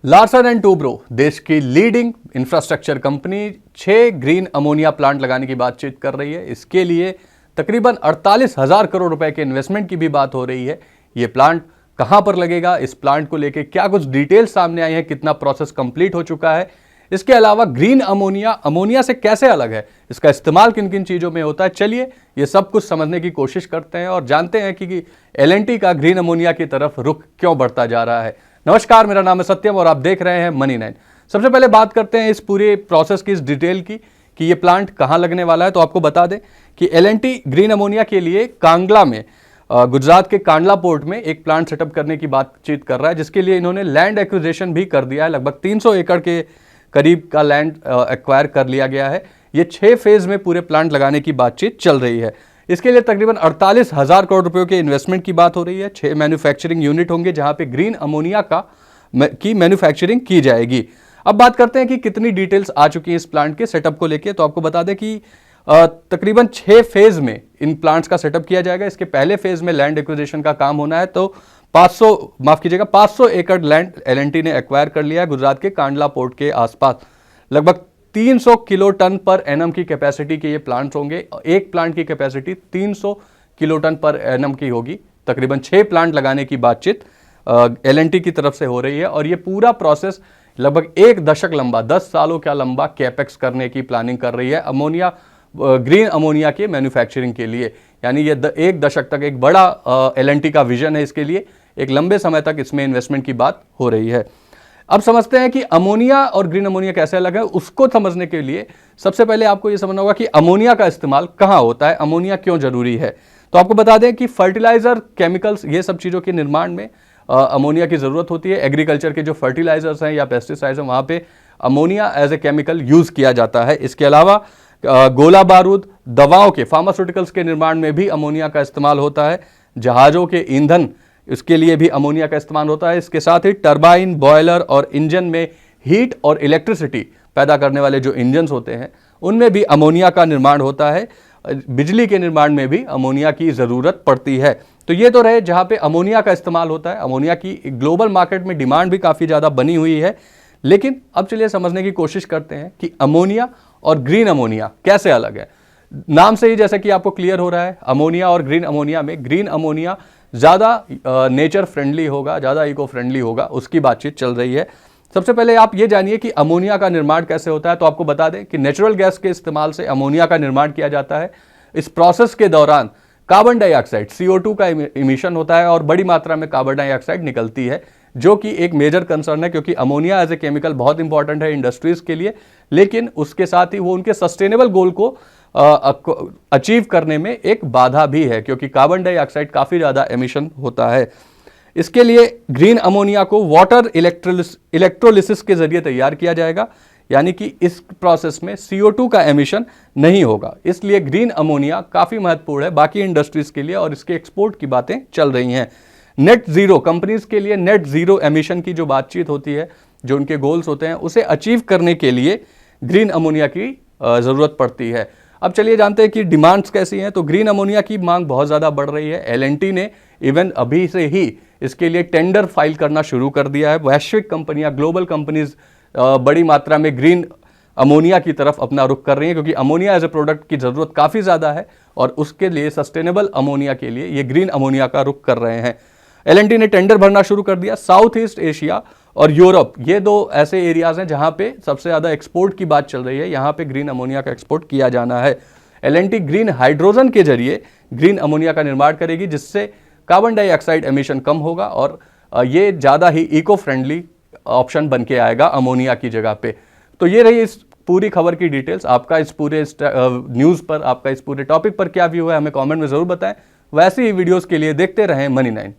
Larsen and Toubro देश की leading infrastructure company 6 green ammonia plant लगाने की बातचीत कर रही है। इसके लिए तकरीबन 48,000 करोड़ रुपए के इन्वेस्टमेंट की भी बात हो रही है। ये प्लांट कहां पर लगेगा, इस प्लांट को लेकर क्या कुछ डिटेल्स सामने आई है, कितना प्रोसेस कंप्लीट हो चुका है, इसके अलावा ग्रीन अमोनिया अमोनिया से कैसे अलग है, इसका इस्तेमाल किन किन चीजों में होता है, चलिए ये सब कुछ समझने की कोशिश करते हैं और जानते हैं कि L&T का ग्रीन अमोनिया की तरफ रुख क्यों बढ़ता जा रहा है। नमस्कार, मेरा नाम है सत्यम और आप देख रहे हैं मनी 9। सबसे पहले बात करते हैं इस पूरे प्रोसेस की, इस डिटेल की कि ये प्लांट कहां लगने वाला है। तो आपको बता दें कि L&T ग्रीन अमोनिया के लिए कांगला में, गुजरात के कांडला पोर्ट में एक प्लांट सेटअप करने की बातचीत कर रहा है, जिसके लिए इन्होंने लैंड एक्विजिशन भी कर दिया है। लगभग 300 एकड़ के करीब का लैंड एक्वायर कर लिया गया है। ये 6 फेज में पूरे प्लांट लगाने की बातचीत चल रही है। इसके लिए तकरीबन 48,000 करोड़ रुपयों के इन्वेस्टमेंट की बात हो रही है। 6 मैन्युफैक्चरिंग यूनिट होंगे जहां पे ग्रीन अमोनिया की मैन्युफैक्चरिंग की जाएगी। अब बात करते हैं कि कितनी डिटेल्स आ चुकी हैं इस प्लांट के सेटअप को लेके। तो आपको बता दें कि तकरीबन 6 फेज में इन प्लांट्स का सेटअप किया जाएगा। इसके पहले फेज में लैंड एक्विजिशन का काम होना है। तो 500 एकड़ लैंड L&T ने एक्वायर कर लिया है गुजरात के कांडला पोर्ट के आसपास। लगभग 300 किलो टन पर एनम की कैपेसिटी के ये प्लांट्स होंगे। एक प्लांट की capacity 300 kilo ton per annum की होगी। तकरीबन 6 प्लांट लगाने की बातचीत L&T की तरफ से हो रही है और ये पूरा प्रोसेस लगभग 1 दशक लंबा, 10 सालों का लंबा कैपेक्स करने की प्लानिंग कर रही है ग्रीन अमोनिया के मैन्युफैक्चरिंग के लिए। यानी ये 1 दशक तक एक बड़ा L&T का विजन है। इसके लिए एक लंबे समय तक इसमें इन्वेस्टमेंट की बात हो रही है। अब समझते हैं कि अमोनिया और ग्रीन अमोनिया कैसे अलग है। उसको समझने के लिए सबसे पहले आपको यह समझना होगा कि अमोनिया का इस्तेमाल कहां होता है, अमोनिया क्यों जरूरी है। तो आपको बता दें कि फर्टिलाइजर, केमिकल्स, ये सब चीजों के निर्माण में अमोनिया की जरूरत होती है। एग्रीकल्चर के जो फर्टिलाइजर्स हैं या पेस्टिसाइड्स हैं, वहां पे ammonia as a chemical use किया जाता है। इसके अलावा गोला बारूद, दवाओं के, फार्मास्यूटिकल्स के निर्माण में भी अमोनिया का इस्तेमाल होता है। जहाजों के ईंधन, इसके लिए भी अमोनिया का इस्तेमाल होता है। इसके साथ ही टरबाइन, बॉयलर और इंजन में हीट और इलेक्ट्रिसिटी पैदा करने वाले जो इंजन्स होते हैं, उनमें भी अमोनिया का निर्माण होता है। बिजली के निर्माण में भी अमोनिया की ज़रूरत पड़ती है। तो ये तो रहे जहाँ पे अमोनिया का इस्तेमाल होता है। अमोनिया की ग्लोबल मार्केट में डिमांड भी काफ़ी ज़्यादा बनी हुई है। लेकिन अब चलिए समझने की कोशिश करते हैं कि अमोनिया और ग्रीन अमोनिया कैसे अलग है। नाम से ही जैसे कि आपको क्लियर हो रहा है, अमोनिया और ग्रीन अमोनिया में ग्रीन अमोनिया ज़्यादा नेचर फ्रेंडली होगा, ज़्यादा इको फ्रेंडली होगा, उसकी बातचीत चल रही है। सबसे पहले आप ये जानिए कि अमोनिया का निर्माण कैसे होता है। तो आपको बता दें कि नेचुरल गैस के इस्तेमाल से अमोनिया का निर्माण किया जाता है। इस प्रोसेस के दौरान कार्बन डाइऑक्साइड, CO2 का इमिशन होता है और बड़ी मात्रा में कार्बन डाइऑक्साइड निकलती है, जो कि एक मेजर कंसर्न है, क्योंकि अमोनिया एज ए केमिकल बहुत इंपॉर्टेंट है इंडस्ट्रीज के लिए। लेकिन उसके साथ ही वो उनके सस्टेनेबल गोल को अचीव करने में एक बाधा भी है, क्योंकि कार्बन डाइऑक्साइड काफ़ी ज़्यादा एमिशन होता है। इसके लिए ग्रीन अमोनिया को वाटर इलेक्ट्रोलिसिस के जरिए तैयार किया जाएगा, यानी कि इस प्रोसेस में CO2 का एमिशन नहीं होगा। इसलिए ग्रीन अमोनिया काफ़ी महत्वपूर्ण है बाकी इंडस्ट्रीज के लिए और इसके एक्सपोर्ट की बातें चल रही हैं। नेट जीरो कंपनीज के लिए नेट जीरो एमिशन की जो बातचीत होती है, जो उनके गोल्स होते हैं, उसे अचीव करने के लिए ग्रीन अमोनिया की ज़रूरत पड़ती है। अब चलिए जानते हैं कि डिमांड्स कैसी हैं। तो ग्रीन अमोनिया की मांग बहुत ज़्यादा बढ़ रही है। L&T ने इवन अभी से ही इसके लिए टेंडर फाइल करना शुरू कर दिया है। वैश्विक कंपनियां, ग्लोबल कंपनीज बड़ी मात्रा में ग्रीन अमोनिया की तरफ अपना रुख कर रही हैं, क्योंकि अमोनिया एज ए प्रोडक्ट की ज़रूरत काफ़ी ज़्यादा है और उसके लिए सस्टेनेबल अमोनिया के लिए ये ग्रीन अमोनिया का रुख कर रहे हैं। L&T ने टेंडर भरना शुरू कर दिया। साउथ ईस्ट एशिया और यूरोप, ये 2 ऐसे एरियाज हैं जहां पे सबसे ज़्यादा एक्सपोर्ट की बात चल रही है। यहां पे ग्रीन अमोनिया का एक्सपोर्ट किया जाना है। L&T ग्रीन हाइड्रोजन के जरिए ग्रीन अमोनिया का निर्माण करेगी, जिससे कार्बन डाइऑक्साइड एमिशन कम होगा और ये ज़्यादा ही इको फ्रेंडली ऑप्शन बन के आएगा अमोनिया की जगह पे। तो ये रही इस पूरी खबर की डिटेल्स। आपका इस पूरे न्यूज़ पर, आपका इस पूरे टॉपिक पर क्या व्यू है, हमें कॉमेंट में ज़रूर बताएं। वैसे ही वीडियोज़ के लिए देखते रहें मनी 9।